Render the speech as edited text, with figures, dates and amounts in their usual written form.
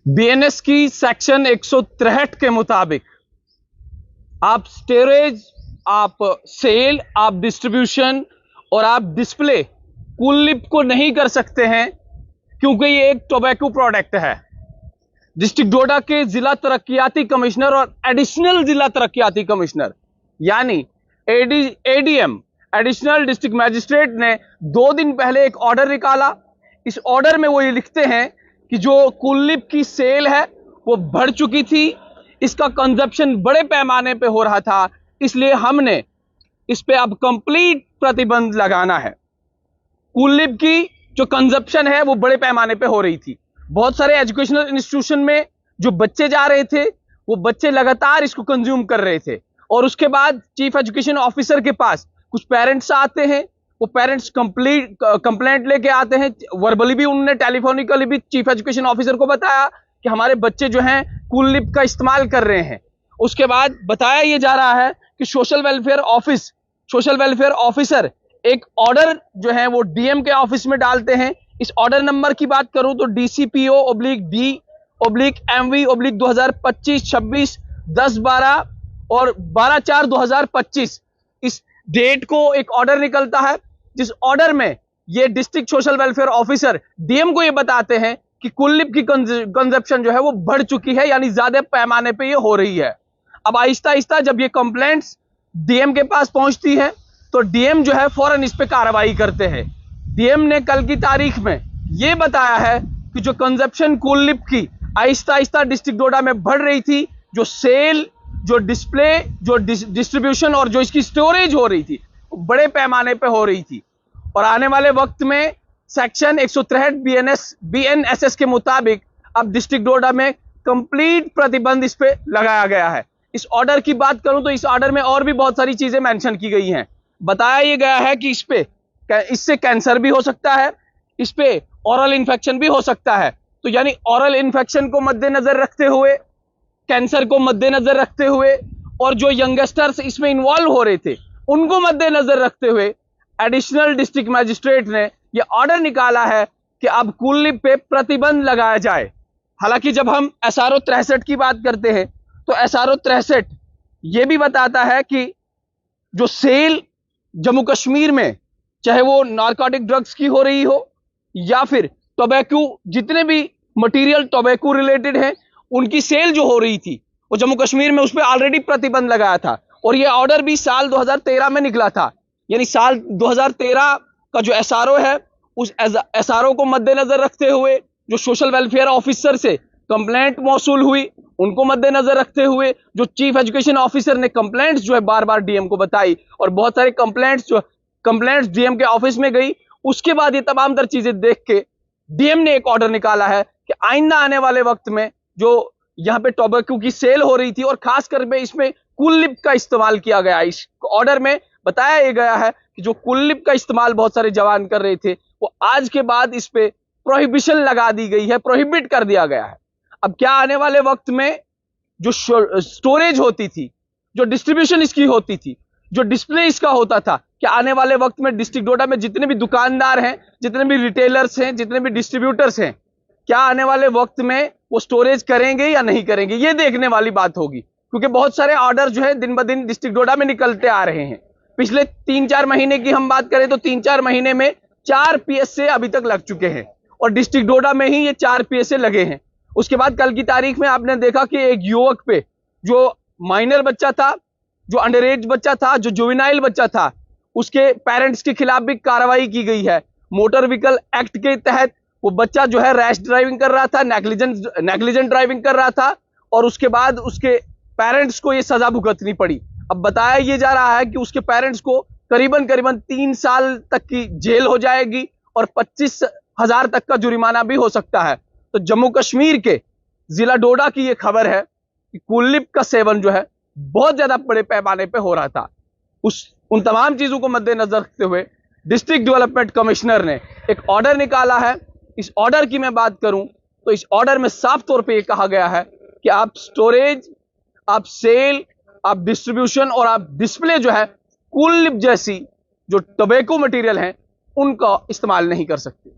BNS की section 163 के मुताबिक आप स्टोरेज, आप सेल, आप डिस्ट्रीब्यूशन और आप डिस्प्ले कूल लिप को नहीं कर सकते हैं, क्योंकि ये एक टोबैको प्रोडक्ट है। डिस्ट्रिक्ट डोडा के जिला तरक्याती कमिश्नर और एडिशनल जिला तरक्याती कमिश्नर यानी एडीएम, एडिशनल डिस्ट्रिक्ट मैजिस्ट्रेट ने 2 दिन पहले एक ऑर्डर निकाला। इस ऑर्डर में वो ये लिखते हैं कि जो कूल लिप की सेल है वो बढ़ चुकी थी, इसका कंजप्शन बड़े पैमाने पे हो रहा था, इसलिए हमने इस पे अब कंप्लीट प्रतिबंध लगाना है। कूल लिप की जो कंजप्शन है वो बड़े पैमाने पे हो रही थी। बहुत सारे एजुकेशनल इंस्टीट्यूशन में जो बच्चे जा रहे थे वो बच्चे लगातार इसको कंज्यूम कर रहे थे, और उसके बाद चीफ एजुकेशन ऑफिसर के पास कुछ पेरेंट्स आते हैं, वो पेरेंट्स कंप्लेंट लेके आते हैं। वर्बली भी उन्होंने, टेलीफोनिकली भी चीफ एजुकेशन ऑफिसर को बताया कि हमारे बच्चे जो हैं कूल लिप का इस्तेमाल कर रहे हैं। उसके बाद बताया ये जा रहा है कि सोशल वेलफेयर ऑफिसर एक ऑर्डर जो है वो डीएम के ऑफिस में डालते हैं। इस ऑर्डर नंबर की बात करूं तो DCPO/B/MV/2025-26 और 12/4/2025 इस डेट को एक ऑर्डर निकलता है, जिस ऑर्डर में ये district social welfare officer DM को ये बताते हैं कि कूल लिप की कंजप्शन जो है वो बढ़ चुकी है, यानी ज्यादा पैमाने पे ये हो रही है। अब आहिस्ता आहिस्ता जब ये कंप्लेंट्स डीएम के पास पहुंचती है तो डीएम जो है फौरन इस पे कार्रवाई करते हैं। डीएम ने कल की तारीख में ये बताया है कि जो कंजप्शन कूल लिप की आहिस्ता आहिस्ता डिस्ट्रिक्ट डोडा में बढ़ रही थी, जो सेल, जो डिस्प्ले, जो डिस्ट्रीब्यूशन और जो इसकी स्टोरेज हो रही थी, बड़े पैमाने पे हो रही थी। और आने वाले वक्त में सेक्शन 163 बीएनएसएस के मुताबिक अब डिस्ट्रिक्ट डोडा में कंप्लीट प्रतिबंध इस पे लगाया गया है। इस ऑर्डर की बात करूं तो इस ऑर्डर में और भी बहुत सारी चीजें मेंशन की गई हैं। बताया ये गया है कि इससे कैंसर भी हो सकता है, इस पे ऑरल इन्फेक्शन भी हो सकता है। तो यानी ऑरल इन्फेक्शन को मद्देनजर रखते हुए, कैंसर को मद्देनजर रखते हुए और जो यंगस्टर्स इसमें इन्वॉल्व हो रहे थे उनको मद्देनजर रखते हुए एडिशनल डिस्ट्रिक्ट मैजिस्ट्रेट ने यह ऑर्डर निकाला है कि अब कूल लिप पे प्रतिबंध लगाया जाए। हालांकि जब हम SRO 63 की बात करते हैं तो SRO 63 ये भी बताता है कि जो सेल जम्मू कश्मीर में, चाहे वो नारकोटिक ड्रग्स की हो रही हो या फिर टोबैको, जितने भी मटेरियल टोबैको रिलेटेड है उनकी सेल जो हो रही थी वो जम्मू कश्मीर में उस पर ऑलरेडी प्रतिबंध लगाया था। और ये ऑर्डर भी साल 2013 में निकला था, यानी साल 2013 का जो SRO है उस SRO को मद्देनजर रखते हुए जो सोशल वेलफेयर ऑफिसर से कंप्लेंट मौसूल हुई उनको मद्देनजर रखते हुए जो चीफ एजुकेशन ऑफिसर ने कंप्लेंट्स जो है बार बार डीएम को बताई और बहुत सारे कंप्लेंट्स डीएम के ऑफिस में गई, उसके बाद ये तमाम तर चीजें देख के डीएम ने एक ऑर्डर निकाला है कि आइंदा आने वाले वक्त में जो यहाँ पे टोबैको की सेल हो रही थी और खासकर में इसमें कूल लिप का इस्तेमाल किया गया, इस ऑर्डर में बताया ये गया है कि जो कूल लिप का इस्तेमाल बहुत सारे जवान कर रहे थे वो आज के बाद इस पे प्रोहिबिशन लगा दी गई है, प्रोहिबिट कर दिया गया है। अब क्या आने वाले वक्त में जो स्टोरेज होती थी, जो डिस्ट्रीब्यूशन इसकी होती थी, जो डिस्प्ले इसका होता था, क्या आने वाले वक्त में डिस्ट्रिक्ट डोडा में जितने भी दुकानदार हैं, जितने भी रिटेलर्स हैं, जितने भी डिस्ट्रीब्यूटर्स हैं, क्या आने वाले वक्त में वो स्टोरेज करेंगे या नहीं करेंगे, ये देखने वाली बात होगी। क्योंकि बहुत सारे ऑर्डर जो है दिन ब दिन डिस्ट्रिक्ट डोडा में निकलते आ रहे हैं। पिछले 3-4 महीने की हम बात करें तो 3-4 महीने में 4 PSA अभी तक लग चुके हैं और डिस्ट्रिक्ट डोडा में ही ये 4 PSA लगे हैं। उसके बाद कल की तारीख में आपने देखा कि एक युवक पे, जो माइनर बच्चा था, जो अंडर एज बच्चा था, जो जुवेनाइल बच्चा था, उसके पेरेंट्स के खिलाफ भी कार्रवाई की गई है। मोटर व्हीकल एक्ट के तहत वो बच्चा जो है रैश ड्राइविंग कर रहा था, नेग्लिजेंट ड्राइविंग कर रहा था और उसके बाद उसके पेरेंट्स को ये सजा भुगतनी पड़ी। अब बताया ये जा रहा है कि उसके पेरेंट्स को करीबन 3 साल तक की जेल हो जाएगी और 25,000 तक का जुर्माना भी हो सकता है। तो जम्मू कश्मीर के जिला डोडा की ये खबर है कि कूल लिप का सेवन जो है बहुत ज्यादा बड़े पैमाने पे हो रहा था। उन तमाम चीजों को मद्देनजर रखते हुए डिस्ट्रिक्ट डेवलपमेंट कमिश्नर ने एक ऑर्डर निकाला है। इस ऑर्डर की मैं बात करूं तो इस ऑर्डर में साफ तौर पे ये कहा गया है कि आप स्टोरेज, आप सेल, आप डिस्ट्रीब्यूशन और आप डिस्प्ले जो है कूल लिप जैसी जो टोबैको मटेरियल हैं उनका इस्तेमाल नहीं कर सकते।